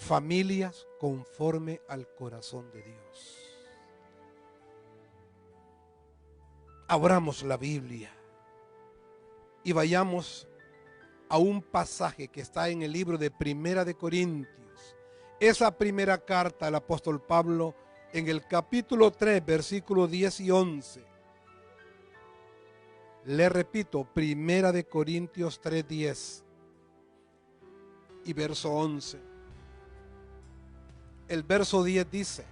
familias conforme al corazón de Dios. Abramos la Biblia y vayamos a un pasaje que está en el libro de Primera de Corintios. Esa primera carta del apóstol Pablo en el capítulo 3, versículos 10 y 11. Le repito, Primera de Corintios 3, 10 y verso 11. El verso 10 dice: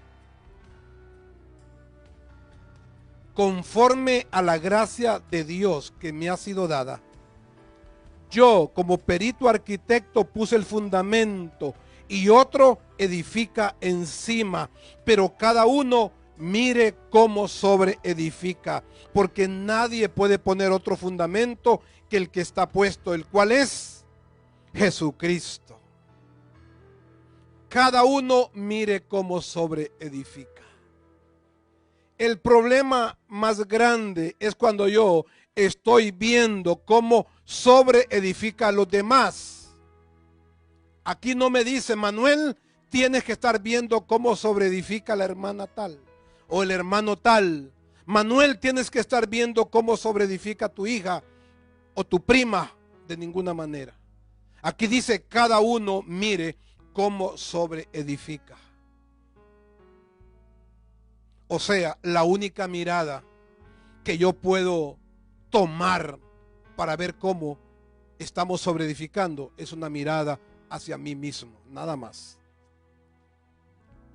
conforme a la gracia de Dios que me ha sido dada, yo como perito arquitecto puse el fundamento y otro edifica encima, pero cada uno mire cómo sobre edifica, porque nadie puede poner otro fundamento que el que está puesto, el cual es Jesucristo. Cada uno mire cómo sobre edifica. El problema más grande es cuando yo estoy viendo cómo sobre edifica a los demás. Aquí no me dice: Manuel, tienes que estar viendo cómo sobre edifica la hermana tal o el hermano tal. Manuel, tienes que estar viendo cómo sobre edifica tu hija o tu prima. De ninguna manera. Aquí dice: cada uno mire cómo sobre edifica. O sea, la única mirada que yo puedo tomar para ver cómo estamos sobre edificando es una mirada hacia mí mismo, nada más.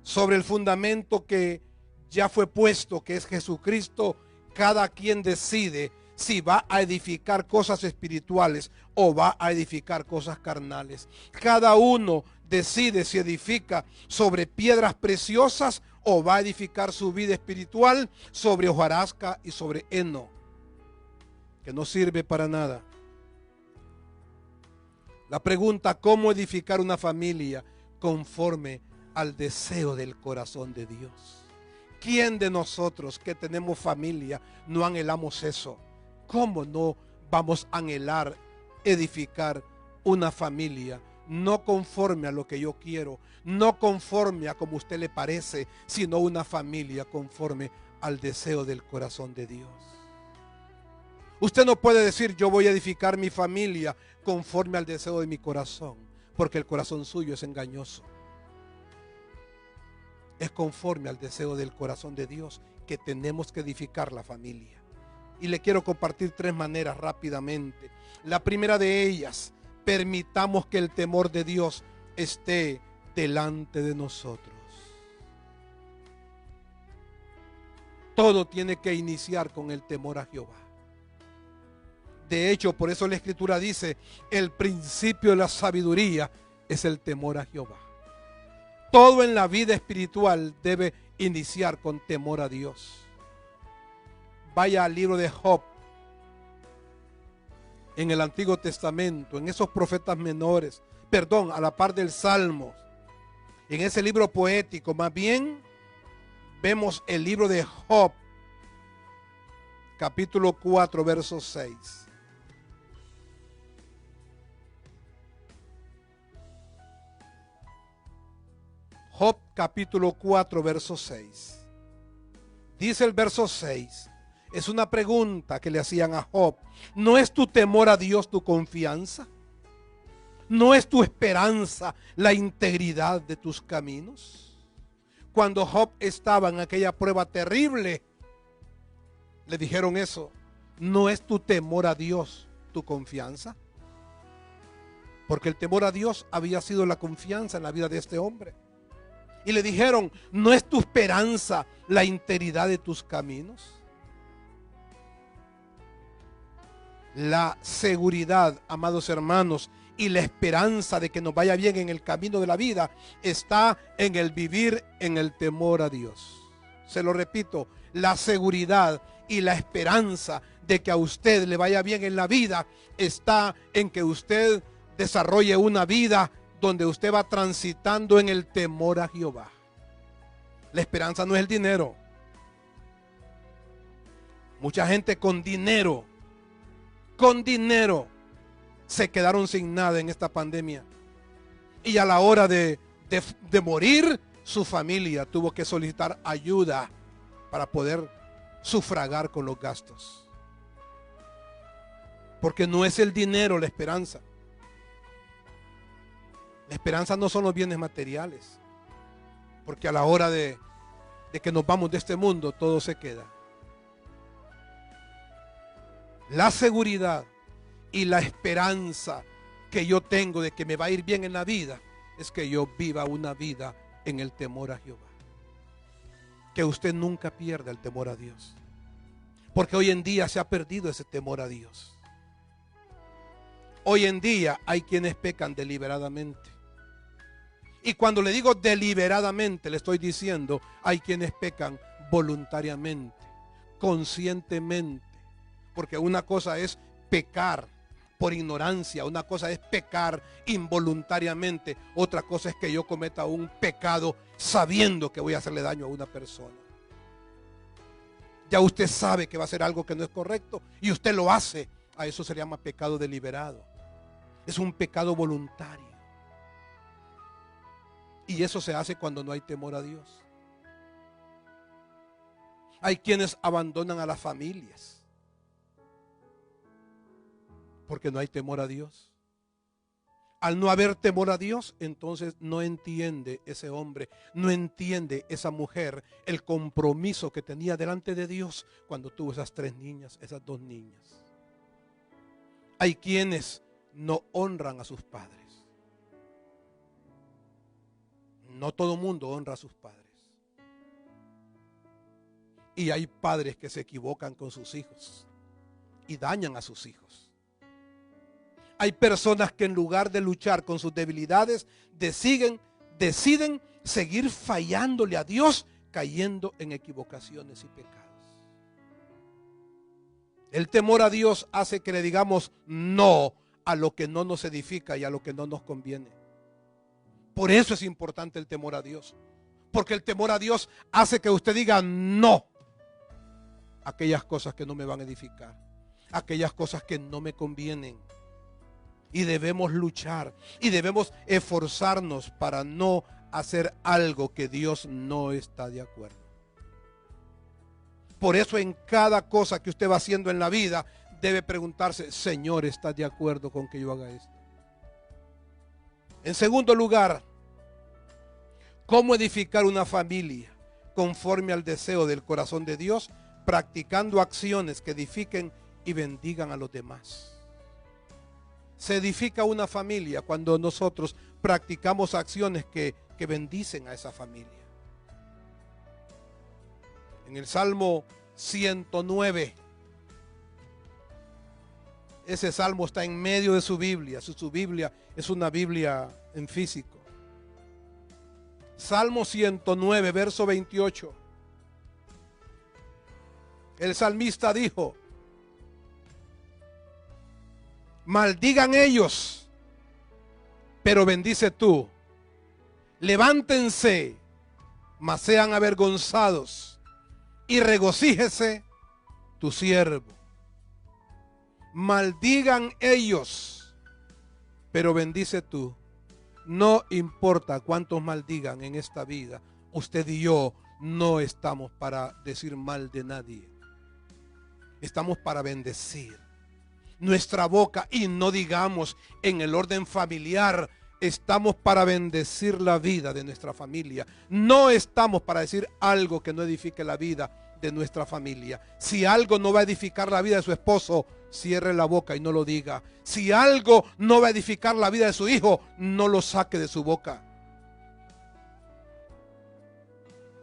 Sobre el fundamento que ya fue puesto, que es Jesucristo, cada quien decide si va a edificar cosas espirituales o va a edificar cosas carnales. Cada uno decide si edifica sobre piedras preciosas o va a edificar su vida espiritual sobre hojarasca y sobre heno, que no sirve para nada. La pregunta: ¿cómo edificar una familia conforme al deseo del corazón de Dios? ¿Quién de nosotros que tenemos familia no anhelamos eso? ¿Cómo no vamos a anhelar edificar una familia no conforme a lo que yo quiero, no conforme a como a usted le parece, sino una familia conforme al deseo del corazón de Dios? Usted no puede decir: yo voy a edificar mi familia conforme al deseo de mi corazón, porque el corazón suyo es engañoso. Es conforme al deseo del corazón de Dios que tenemos que edificar la familia. Y le quiero compartir 3 maneras rápidamente. La primera de ellas: permitamos que el temor de Dios esté delante de nosotros. Todo tiene que iniciar con el temor a Jehová. De hecho, por eso la Escritura dice: el principio de la sabiduría es el temor a Jehová. Todo en la vida espiritual debe iniciar con temor a Dios. Vaya al libro de Job, en el Antiguo Testamento, en esos profetas menores, a la par del Salmo, en ese libro poético. Más bien, vemos el libro de Job, capítulo 4, verso 6. Job capítulo 4, verso 6. Dice el verso 6. Es una pregunta que le hacían a Job. ¿No es tu temor a Dios tu confianza? ¿No es tu esperanza la integridad de tus caminos? Cuando Job estaba en aquella prueba terrible, le dijeron eso. ¿No es tu temor a Dios tu confianza? Porque el temor a Dios había sido la confianza en la vida de este hombre. Y le dijeron: ¿no es tu esperanza la integridad de tus caminos? La seguridad, amados hermanos, y la esperanza de que nos vaya bien en el camino de la vida está en el vivir en el temor a Dios. Se lo repito, la seguridad y la esperanza de que a usted le vaya bien en la vida está en que usted desarrolle una vida donde usted va transitando en el temor a Jehová. La esperanza no es el dinero. Mucha gente con dinero se quedaron sin nada en esta pandemia. Y a la hora de de morir su familia, tuvo que solicitar ayuda para poder sufragar con los gastos. Porque no es el dinero la esperanza. La esperanza no son los bienes materiales. Porque a la hora de que nos vamos de este mundo, todo se queda. La seguridad y la esperanza que yo tengo de que me va a ir bien en la vida es que yo viva una vida en el temor a Jehová. Que usted nunca pierda el temor a Dios. Porque hoy en día se ha perdido ese temor a Dios. Hoy en día hay quienes pecan deliberadamente. Y cuando le digo deliberadamente, le estoy diciendo, hay quienes pecan voluntariamente, conscientemente. Porque una cosa es pecar por ignorancia, una cosa es pecar involuntariamente, otra cosa es que yo cometa un pecado sabiendo que voy a hacerle daño a una persona. Ya usted sabe que va a hacer algo que no es correcto y usted lo hace. A eso se le llama pecado deliberado. Es un pecado voluntario. Y eso se hace cuando no hay temor a Dios. Hay quienes abandonan a las familias porque no hay temor a Dios. Al no haber temor a Dios, entonces no entiende ese hombre, no entiende esa mujer el compromiso que tenía delante de Dios cuando tuvo esas 3 niñas, esas 2 niñas. Hay quienes no honran a sus padres. No todo mundo honra a sus padres. Y hay padres que se equivocan con sus hijos y dañan a sus hijos. Hay personas que en lugar de luchar con sus debilidades, deciden seguir fallándole a Dios, cayendo en equivocaciones y pecados. El temor a Dios hace que le digamos no a lo que no nos edifica y a lo que no nos conviene. Por eso es importante el temor a Dios. Porque el temor a Dios hace que usted diga no a aquellas cosas que no me van a edificar, aquellas cosas que no me convienen. Y debemos luchar y debemos esforzarnos para no hacer algo que Dios no está de acuerdo. Por eso en cada cosa que usted va haciendo en la vida debe preguntarse, Señor, ¿estás de acuerdo con que yo haga esto? En segundo lugar, ¿cómo edificar una familia conforme al deseo del corazón de Dios? Practicando acciones que edifiquen y bendigan a los demás. Se edifica una familia cuando nosotros practicamos acciones que bendicen a esa familia. En el Salmo 109, ese salmo está en medio de su Biblia. Su Biblia es una Biblia en físico. Salmo 109, verso 28. El salmista dijo: maldigan ellos, pero bendice tú. Levántense, mas sean avergonzados, y regocíjese tu siervo. Maldigan ellos, pero bendice tú. No importa cuántos maldigan en esta vida, usted y yo no estamos para decir mal de nadie. Estamos para bendecir. Nuestra boca, y no digamos en el orden familiar, estamos para bendecir la vida de nuestra familia. No estamos para decir algo que no edifique la vida de nuestra familia. Si algo no va a edificar la vida de su esposo, cierre la boca y no lo diga. Si algo no va a edificar la vida de su hijo, no lo saque de su boca.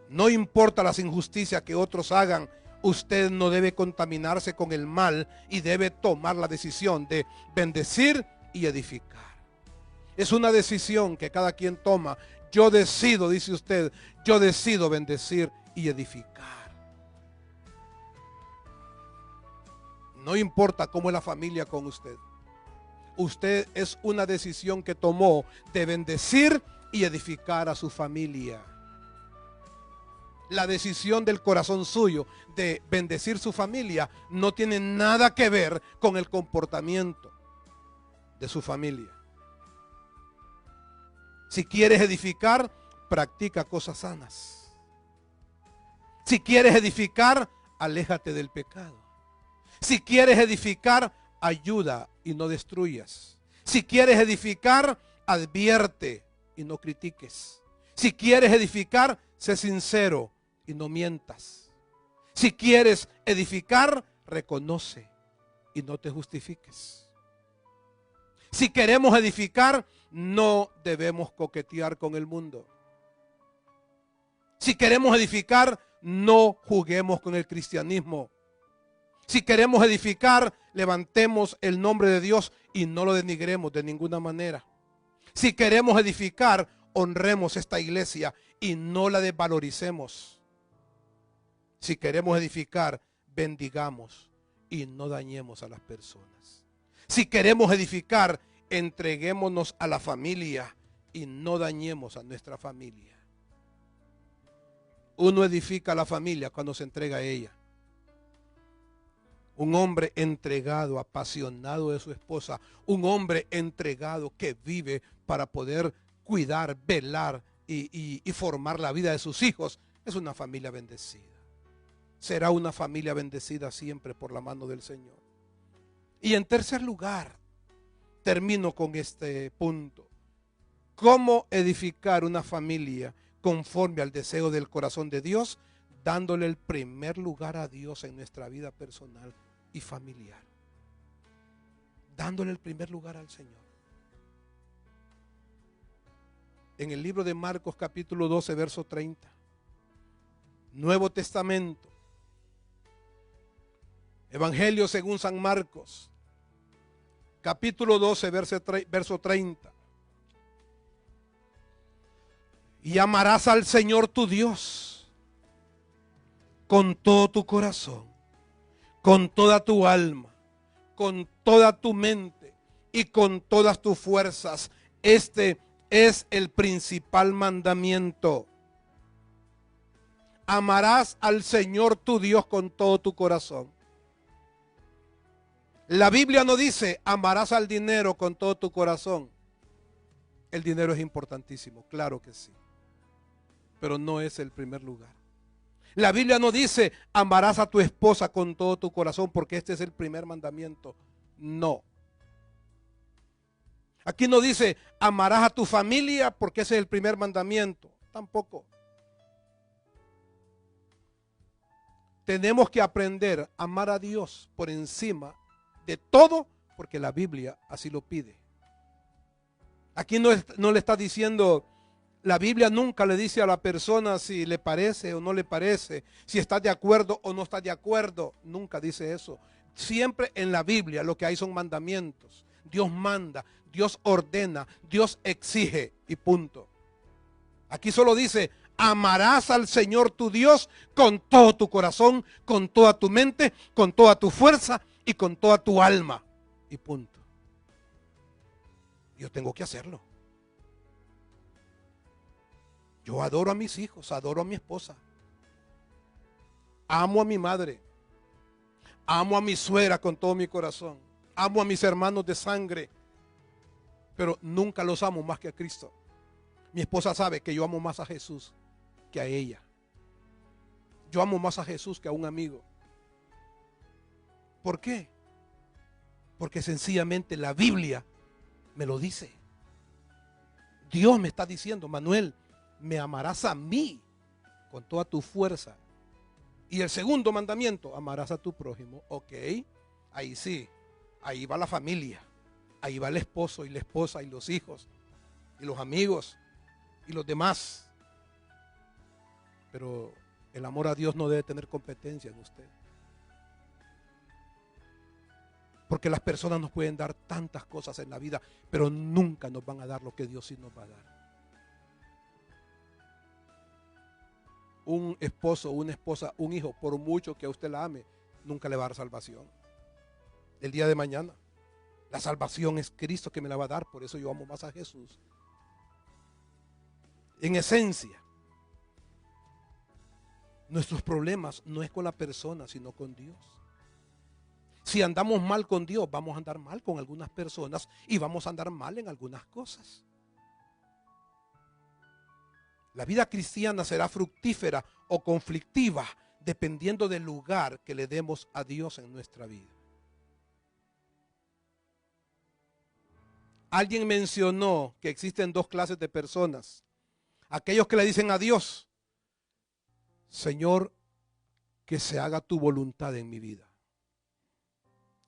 No importa las injusticias que otros hagan, usted no debe contaminarse con el mal y debe tomar la decisión de bendecir y edificar. Es una decisión que cada quien toma. Yo decido, dice usted, yo decido bendecir y edificar. No importa cómo es la familia con usted. Usted es una decisión que tomó de bendecir y edificar a su familia. La decisión del corazón suyo de bendecir su familia no tiene nada que ver con el comportamiento de su familia. Si quieres edificar, practica cosas sanas. Si quieres edificar, aléjate del pecado. Si quieres edificar, ayuda y no destruyas. Si quieres edificar, advierte y no critiques. Si quieres edificar, sé sincero y no mientas. Si quieres edificar, reconoce y no te justifiques. Si queremos edificar, no debemos coquetear con el mundo. Si queremos edificar, no juguemos con el cristianismo. Si queremos edificar, levantemos el nombre de Dios y no lo denigremos de ninguna manera. Si queremos edificar, honremos esta iglesia y no la desvaloricemos. Si queremos edificar, bendigamos y no dañemos a las personas. Si queremos edificar, entreguémonos a la familia y no dañemos a nuestra familia. Uno edifica a la familia cuando se entrega a ella. Un hombre entregado, apasionado de su esposa. Un hombre entregado que vive para poder cuidar, velar y formar la vida de sus hijos. Es una familia bendecida. Será una familia bendecida siempre por la mano del Señor. Y en tercer lugar, termino con este punto. ¿Cómo edificar una familia conforme al deseo del corazón de Dios? Dándole el primer lugar a Dios en nuestra vida personal y familiar. Dándole el primer lugar al Señor. En el libro de Marcos capítulo 12, verso 30. Nuevo Testamento. Evangelio según San Marcos. Capítulo 12, verso 30. Y amarás al Señor tu Dios con todo tu corazón, con toda tu alma, con toda tu mente y con todas tus fuerzas. Este es el principal mandamiento. Amarás al Señor tu Dios con todo tu corazón. La Biblia no dice amarás al dinero con todo tu corazón. El dinero es importantísimo, claro que sí, pero no es el primer lugar. La Biblia no dice amarás a tu esposa con todo tu corazón porque este es el primer mandamiento. No. Aquí no dice amarás a tu familia porque ese es el primer mandamiento. Tampoco. Tenemos que aprender a amar a Dios por encima de todo porque la Biblia así lo pide. Aquí no le está diciendo, la Biblia nunca le dice a la persona si le parece o no le parece, si está de acuerdo o no está de acuerdo. Nunca dice eso. Siempre en la Biblia lo que hay son mandamientos. Dios manda, Dios ordena, Dios exige y punto. Aquí solo dice, amarás al Señor tu Dios con todo tu corazón, con toda tu mente, con toda tu fuerza y con toda tu alma. Y punto. Yo tengo que hacerlo. Yo adoro a mis hijos, adoro a mi esposa. Amo a mi madre. Amo a mi suegra con todo mi corazón. Amo a mis hermanos de sangre. Pero nunca los amo más que a Cristo. Mi esposa sabe que yo amo más a Jesús que a ella. Yo amo más a Jesús que a un amigo. ¿Por qué? Porque sencillamente la Biblia me lo dice. Dios me está diciendo, Manuel, me amarás a mí con toda tu fuerza. Y el segundo mandamiento, amarás a tu prójimo. Ok, ahí sí, ahí va la familia. Ahí va el esposo y la esposa y los hijos y los amigos y los demás. Pero el amor a Dios no debe tener competencia en usted. Porque las personas nos pueden dar tantas cosas en la vida, pero nunca nos van a dar lo que Dios sí nos va a dar. Un esposo, una esposa, un hijo, por mucho que a usted la ame, nunca le va a dar salvación. El día de mañana, la salvación es Cristo que me la va a dar, por eso yo amo más a Jesús. En esencia, nuestros problemas no es con la persona, sino con Dios. Si andamos mal con Dios, vamos a andar mal con algunas personas y vamos a andar mal en algunas cosas. La vida cristiana será fructífera o conflictiva dependiendo del lugar que le demos a Dios en nuestra vida. Alguien mencionó que existen dos clases de personas. Aquellos que le dicen a Dios: Señor, que se haga tu voluntad en mi vida.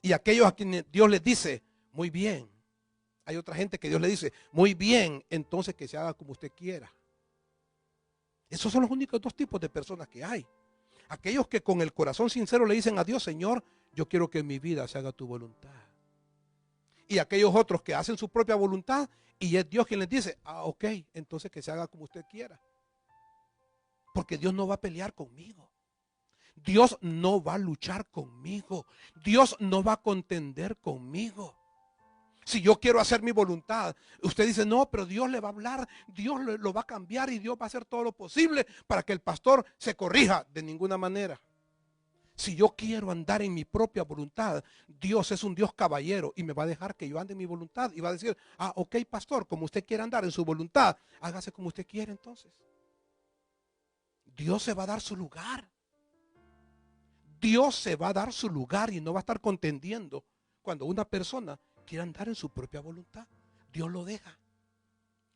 Y aquellos a quienes Dios les dice: muy bien. Hay otra gente que Dios le dice: muy bien, entonces que se haga como usted quiera. Esos son los únicos dos tipos de personas que hay. Aquellos que con el corazón sincero le dicen a Dios: Señor, yo quiero que en mi vida se haga tu voluntad. Y aquellos otros que hacen su propia voluntad y es Dios quien les dice: ok, entonces que se haga como usted quiera. Porque Dios no va a pelear conmigo. Dios no va a luchar conmigo. Dios no va a contender conmigo. Si yo quiero hacer mi voluntad, usted dice: no, pero Dios le va a hablar, Dios lo va a cambiar y Dios va a hacer todo lo posible para que el pastor se corrija. De ninguna manera. Si yo quiero andar en mi propia voluntad, Dios es un Dios caballero y me va a dejar que yo ande en mi voluntad y va a decir: ok, pastor, como usted quiere andar en su voluntad, hágase como usted quiere entonces. Dios se va a dar su lugar. Dios se va a dar su lugar y no va a estar contendiendo cuando una persona quiere andar en su propia voluntad. Dios lo deja.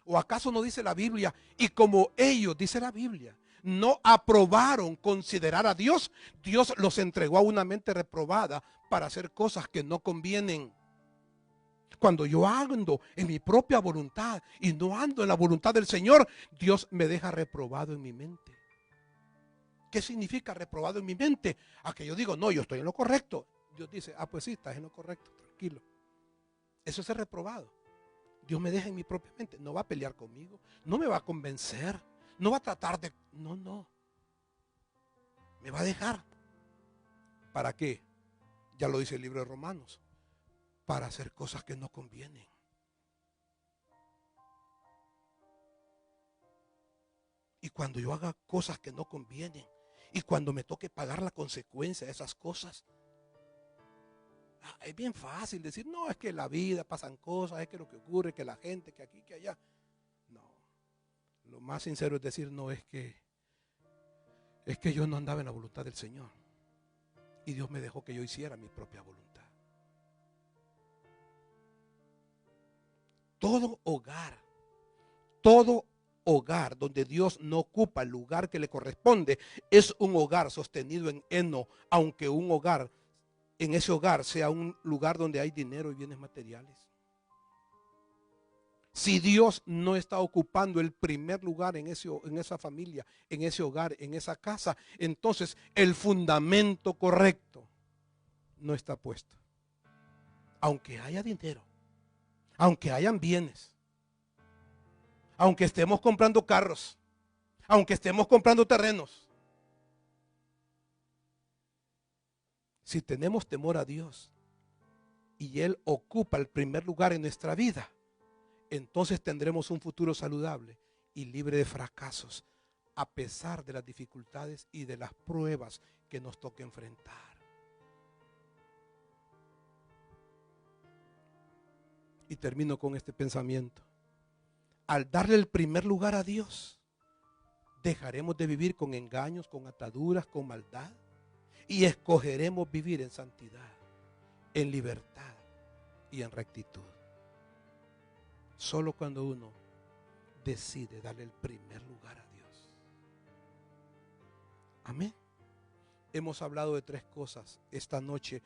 ¿O acaso no dice la Biblia? Y como ellos, dice la Biblia, no aprobaron considerar a Dios, Dios los entregó a una mente reprobada para hacer cosas que no convienen. Cuando yo ando en mi propia voluntad y no ando en la voluntad del Señor, Dios me deja reprobado en mi mente. ¿Qué significa reprobado en mi mente? A que yo digo: no, yo estoy en lo correcto. Dios dice: pues sí, estás en lo correcto, tranquilo. Eso es ser reprobado. Dios me deja en mi propia mente. No va a pelear conmigo, no me va a convencer, no va a tratar de... No. Me va a dejar. ¿Para qué? Ya lo dice el libro de Romanos. Para hacer cosas que no convienen. Y cuando yo haga cosas que no convienen, y cuando me toque pagar la consecuencia de esas cosas, es bien fácil decir: no, es que la vida pasan cosas, es que lo que ocurre, que la gente, que aquí, que allá. No. Lo más sincero es decir: no, es que yo no andaba en la voluntad del Señor. Y Dios me dejó que yo hiciera mi propia voluntad. Todo hogar donde Dios no ocupa el lugar que le corresponde es un hogar sostenido en heno, aunque en ese hogar sea un lugar donde hay dinero y bienes materiales. Si Dios no está ocupando el primer lugar en esa familia, en ese hogar, en esa casa, entonces el fundamento correcto no está puesto. Aunque haya dinero, aunque hayan bienes, aunque estemos comprando carros, aunque estemos comprando terrenos, si tenemos temor a Dios y Él ocupa el primer lugar en nuestra vida, entonces tendremos un futuro saludable y libre de fracasos, a pesar de las dificultades y de las pruebas que nos toque enfrentar. Y termino con este pensamiento. Al darle el primer lugar a Dios, dejaremos de vivir con engaños, con ataduras, con maldad, y escogeremos vivir en santidad, en libertad y en rectitud. Solo cuando uno decide darle el primer lugar a Dios. Amén. Hemos hablado de tres cosas esta noche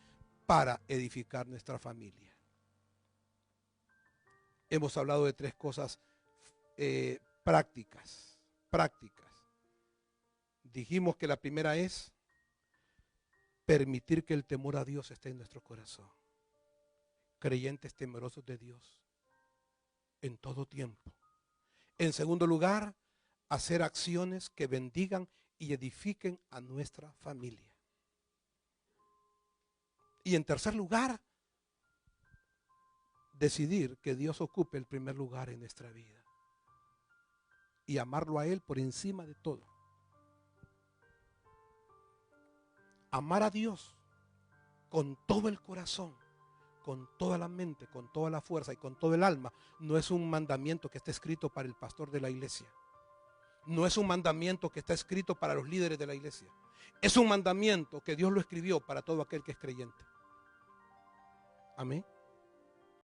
para edificar nuestra familia. Hemos hablado de tres cosas prácticas. Dijimos que la primera es permitir que el temor a Dios esté en nuestro corazón. Creyentes temerosos de Dios en todo tiempo. En segundo lugar, hacer acciones que bendigan y edifiquen a nuestra familia. Y en tercer lugar, decidir que Dios ocupe el primer lugar en nuestra vida y amarlo a Él por encima de todo. Amar a Dios con todo el corazón, con toda la mente, con toda la fuerza y con todo el alma no es un mandamiento que esté escrito para el pastor de la iglesia. no es un mandamiento que está escrito para los líderes de la iglesia. Es un mandamiento que Dios lo escribió para todo aquel que es creyente. Amén.